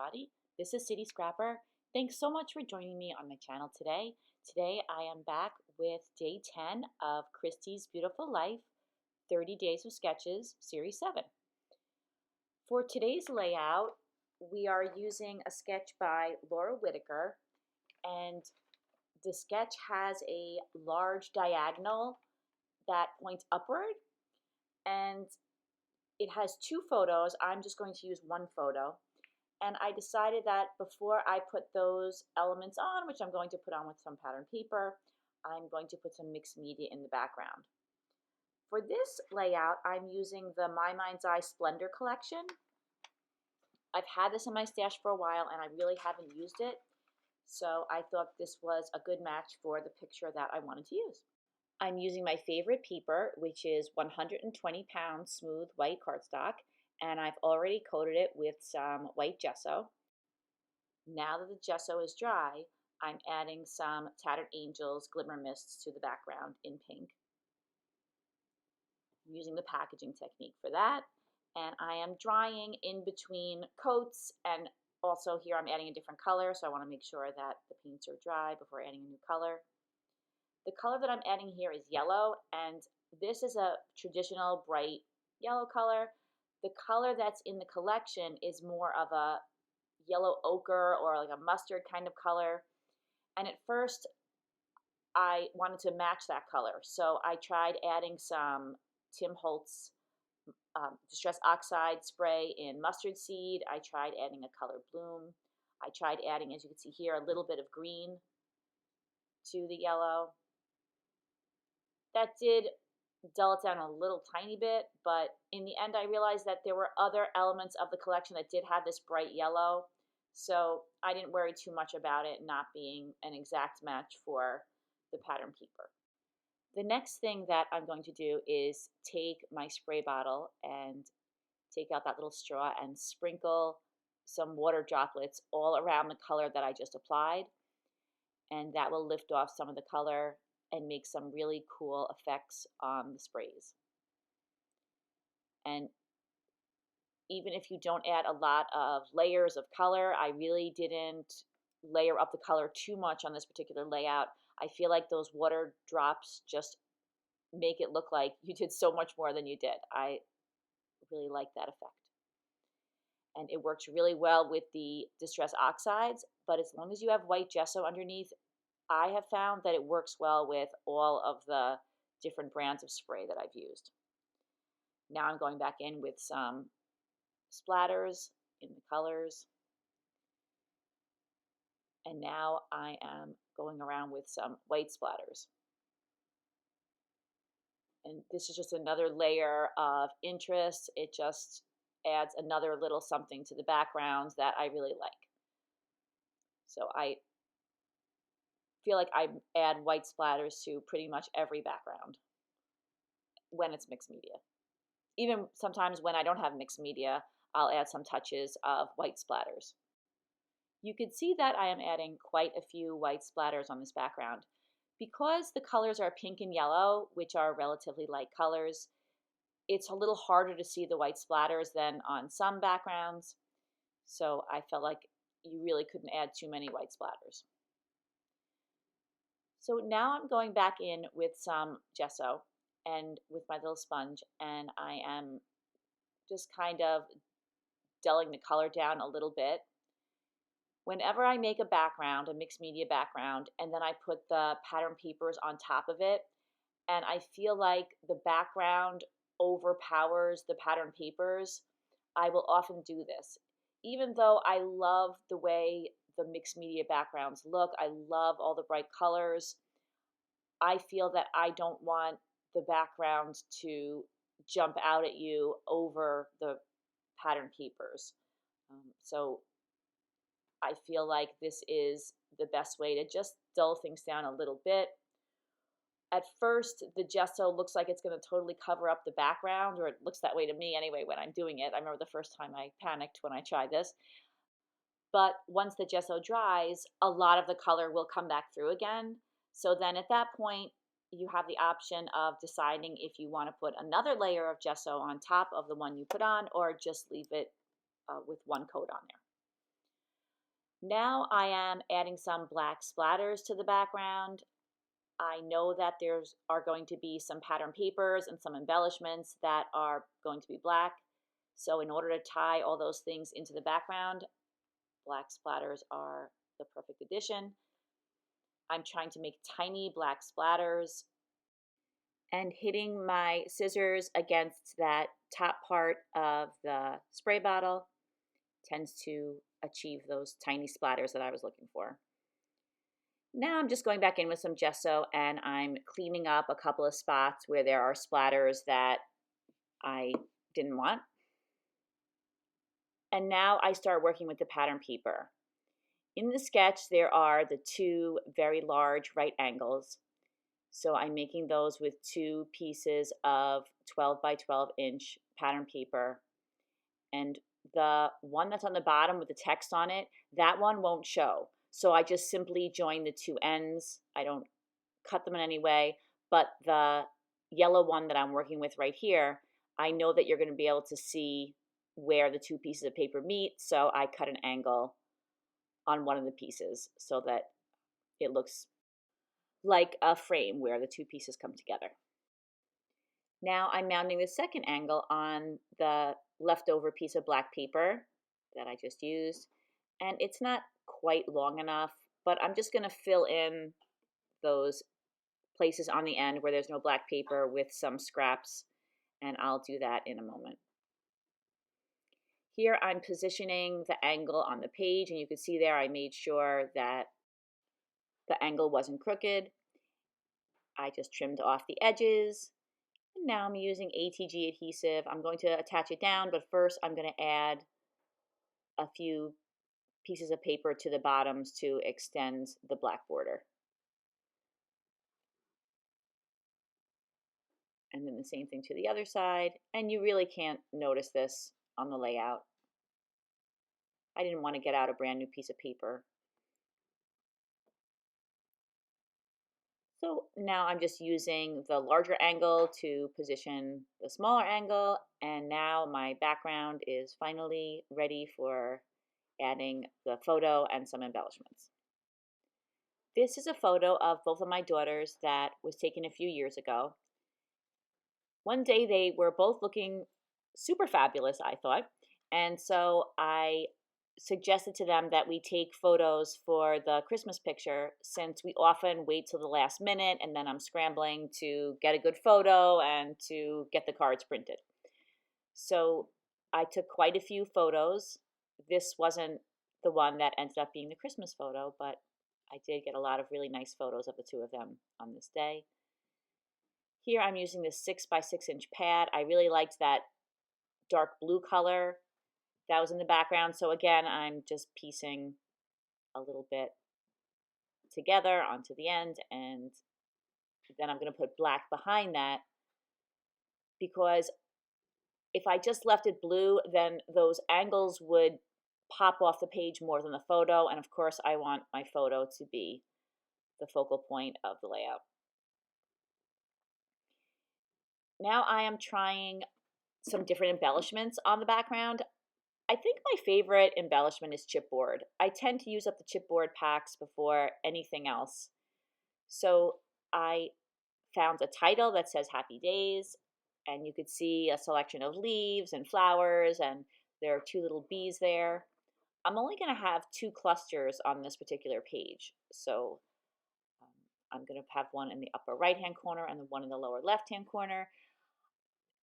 everybody. This is City Scrapper. Thanks so much for joining me on my channel today. Today I am back with day 10 of Christy's Beautiful Life, 30 Days of Sketches, Series 7. For today's layout, we are using a sketch by Laura Whitaker, and the sketch has a large diagonal that points upward, and it has two photos. I'm just going to use one photo. And I decided that before I put those elements on, which I'm going to put on with some pattern paper, I'm going to put some mixed media in the background. For this layout, I'm using the My Mind's Eye Splendor collection. I've had this in my stash for a while and I really haven't used it. So I thought this was a good match for the picture that I wanted to use. I'm using my favorite paper, which is 120-pound smooth white cardstock, and I've already coated it with some white gesso. Now that the gesso is dry, I'm adding some Tattered Angels Glimmer Mists to the background in pink. I'm using the packaging technique for that, and I am drying in between coats, and also here I'm adding a different color, so I want to make sure that the paints are dry before adding a new color. The color that I'm adding here is yellow, and this is a traditional bright yellow color. The color that's in the collection is more of a yellow ochre or like a mustard kind of color. And at first, I wanted to match that color. So I tried adding some Holtz Distress Oxide spray in mustard seed. I tried adding a color bloom. I tried adding, as you can see here, a little bit of green to the yellow. That did dull it down a little tiny bit, but in the end I realized that there were other elements of the collection that did have this bright yellow, so I didn't worry too much about it not being an exact match for the pattern paper. The next thing that I'm going to do is take my spray bottle and take out that little straw and sprinkle some water droplets all around the color that I just applied, and that will lift off some of the color and make some really cool effects on the sprays. And even if you don't add a lot of layers of color, I really didn't layer up the color too much on this particular layout. I feel like those water drops just make it look like you did so much more than you did. I really like that effect. And it works really well with the Distress Oxides, but as long as you have white gesso underneath, I have found that it works well with all of the different brands of spray that I've used. Now I'm going back in with some splatters in the colors. And now I am going around with some white splatters. And this is just another layer of interest. It just adds another little something to the background that I really like. So I feel like I add white splatters to pretty much every background when it's mixed media. Even sometimes when I don't have mixed media, I'll add some touches of white splatters. You can see that I am adding quite a few white splatters on this background. Because the colors are pink and yellow, which are relatively light colors, it's a little harder to see the white splatters than on some backgrounds. So I felt like you really couldn't add too many white splatters. So now I'm going back in with some gesso and with my little sponge, and I am just kind of dulling the color down a little bit. Whenever I make a background, a mixed media background, and then I put the pattern papers on top of it, and I feel like the background overpowers the pattern papers, I will often do this. Even though I love the way the mixed media backgrounds look, I love all the bright colors, I feel that I don't want the background to jump out at you over the pattern papers. So I feel like this is the best way to just dull things down a little bit. At first, the gesso looks like it's going to totally cover up the background, or it looks that way to me anyway when I'm doing it. I remember the first time I panicked when I tried this. But once the gesso dries, a lot of the color will come back through again. So then at that point, you have the option of deciding if you want to put another layer of gesso on top of the one you put on, or just leave it with one coat on there. Now I am adding some black splatters to the background. I know that there's are going to be some pattern papers and some embellishments that are going to be black. So in order to tie all those things into the background, black splatters are the perfect addition. I'm trying to make tiny black splatters and hitting my scissors against that top part of the spray bottle tends to achieve those tiny splatters that I was looking for. Now I'm just going back in with some gesso and I'm cleaning up a couple of spots where there are splatters that I didn't want. And now I start working with the pattern paper. In the sketch, there are the two very large right angles. So I'm making those with two pieces of 12 by 12 inch pattern paper. And the one that's on the bottom with the text on it, that one won't show. So I just simply join the two ends. I don't cut them in any way, but the yellow one that I'm working with right here, I know that you're going to be able to see where the two pieces of paper meet, so I cut an angle on one of the pieces so that it looks like a frame where the two pieces come together. Now I'm mounting the second angle on the leftover piece of black paper that I just used, and it's not quite long enough, but I'm just going to fill in those places on the end where there's no black paper with some scraps, and I'll do that in a moment. Here I'm positioning the angle on the page, and you can see there I made sure that the angle wasn't crooked. I just trimmed off the edges. And now I'm using ATG adhesive. I'm going to attach it down, but first I'm going to add a few pieces of paper to the bottoms to extend the black border. And then the same thing to the other side. And you really can't notice this on the layout. I didn't want to get out a brand new piece of paper. So now I'm just using the larger angle to position the smaller angle, and now my background is finally ready for adding the photo and some embellishments. This is a photo of both of my daughters that was taken a few years ago. One day they were both looking super fabulous, I thought, and so I suggested to them that we take photos for the Christmas picture since we often wait till the last minute and then I'm scrambling to get a good photo and to get the cards printed. So I took quite a few photos. This wasn't the one that ended up being the Christmas photo, but I did get a lot of really nice photos of the two of them on this day. Here I'm using this 6 by 6 inch pad. I really liked that dark blue color that was in the background. So again, I'm just piecing a little bit together onto the end, and then I'm going to put black behind that because if I just left it blue, then those angles would pop off the page more than the photo, and of course I want my photo to be the focal point of the layout. Now I am trying some different embellishments on the background. I think my favorite embellishment is chipboard. I tend to use up the chipboard packs before anything else. So I found a title that says Happy Days, and you could see a selection of leaves and flowers, and there are two little bees there. I'm only going to have two clusters on this particular page. So I'm going to have one in the upper right-hand corner and the one in the lower left-hand corner.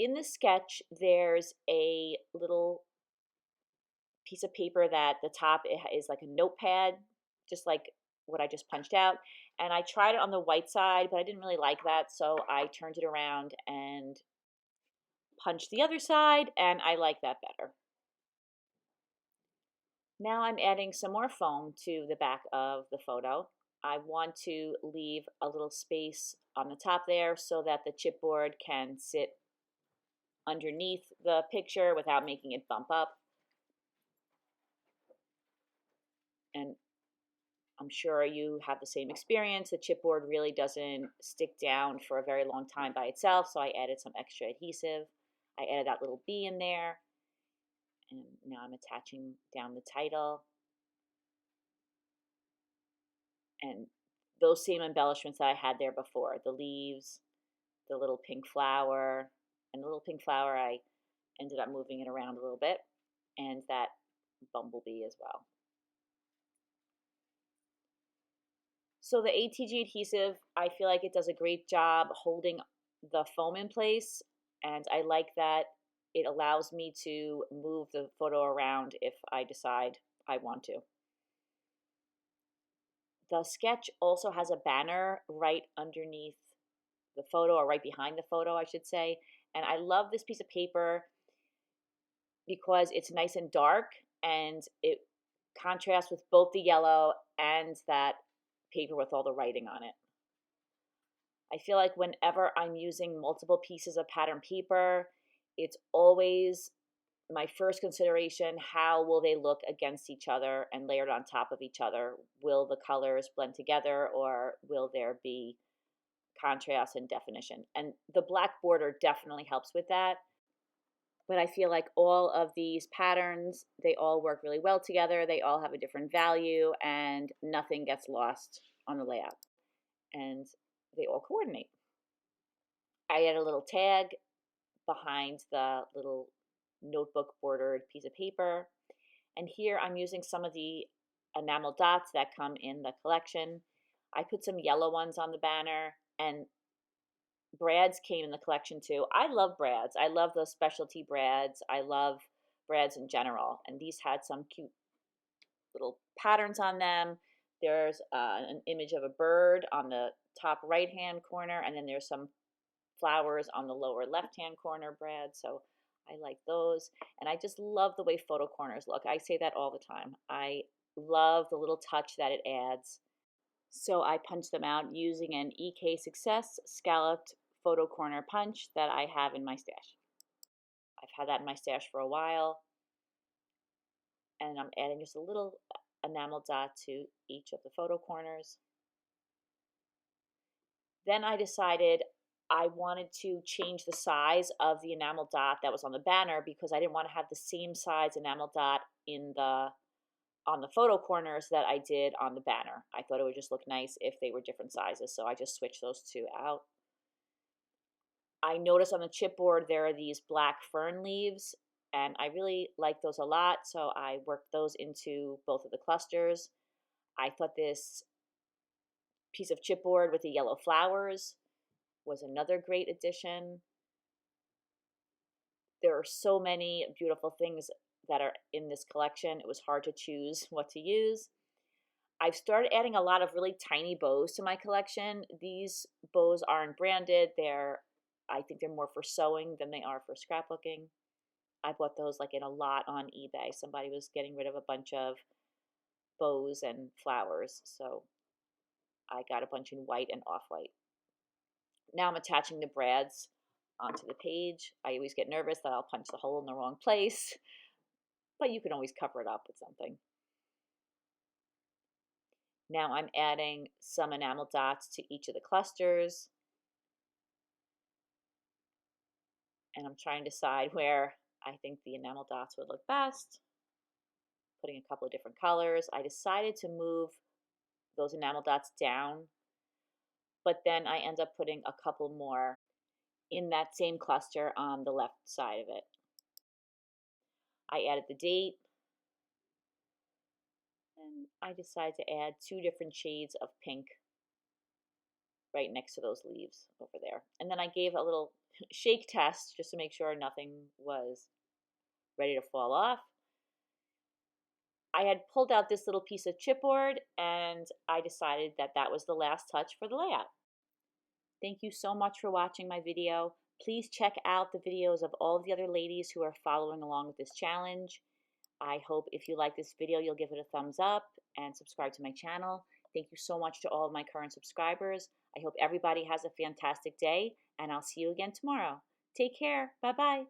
In the sketch, there's a little piece of paper that the top is like a notepad, just like what I just punched out. And I tried it on the white side, but I didn't really like that, so I turned it around and punched the other side, and I like that better. Now I'm adding some more foam to the back of the photo. I want to leave a little space on the top there so that the chipboard can sit underneath the picture without making it bump up. And I'm sure you have the same experience. The chipboard really doesn't stick down for a very long time by itself, so I added some extra adhesive. I added that little bee in there, and now I'm attaching down the title. And those same embellishments that I had there before, the leaves, the little pink flower, and the little pink flower I ended up moving it around a little bit, and that bumblebee as well. So the ATG adhesive, I feel like it does a great job holding the foam in place, and I like that it allows me to move the photo around if I decide I want to. The sketch also has a banner right underneath the photo, or right behind the photo, I should say, and I love this piece of paper because it's nice and dark, and it contrasts with both the yellow and that paper with all the writing on it. I feel like whenever I'm using multiple pieces of pattern paper, it's always my first consideration, how will they look against each other and layered on top of each other? Will the colors blend together, or will there be contrast and definition? And the black border definitely helps with that. But I feel like all of these patterns, they all work really well together. They all have a different value, and nothing gets lost on the layout. And they all coordinate. I add a little tag behind the little notebook bordered piece of paper. And here I'm using some of the enamel dots that come in the collection. I put some yellow ones on the banner, and brads came in the collection too. I love brads. I love those specialty brads. I love brads in general. And these had some cute little patterns on them. There's an image of a bird on the top right-hand corner, and then there's some flowers on the lower left-hand corner brad. So I like those. And I just love the way photo corners look. I say that all the time. I love the little touch that it adds. So I punch them out using an EK Success scalloped photo corner punch that I have in my stash. I've had that in my stash for a while. And I'm adding just a little enamel dot to each of the photo corners. Then I decided I wanted to change the size of the enamel dot that was on the banner, because I didn't want to have the same size enamel dot on the photo corners that I did on the banner. I thought it would just look nice if they were different sizes, so I just switched those two out. I noticed on the chipboard there are these black fern leaves, and I really like those a lot, so I worked those into both of the clusters. I thought this piece of chipboard with the yellow flowers was another great addition. There are so many beautiful things that are in this collection. It was hard to choose what to use. I've started adding a lot of really tiny bows to my collection. These bows aren't branded. I think they're more for sewing than they are for scrapbooking. I bought those like in a lot on eBay. Somebody was getting rid of a bunch of bows and flowers, so I got a bunch in white and off-white. Now I'm attaching the brads onto the page. I always get nervous that I'll punch the hole in the wrong place, but you can always cover it up with something. Now I'm adding some enamel dots to each of the clusters, and I'm trying to decide where I think the enamel dots would look best. Putting a couple of different colors. I decided to move those enamel dots down, but then I end up putting a couple more in that same cluster on the left side of it. I added the date, and I decided to add 2 different shades of pink right next to those leaves over there. And then I gave a little shake test just to make sure nothing was ready to fall off. I had pulled out this little piece of chipboard, and I decided that that was the last touch for the layout. Thank you so much for watching my video. Please check out the videos of all of the other ladies who are following along with this challenge. I hope if you like this video, you'll give it a thumbs up and subscribe to my channel. Thank you so much to all of my current subscribers. I hope everybody has a fantastic day, and I'll see you again tomorrow. Take care. Bye-bye.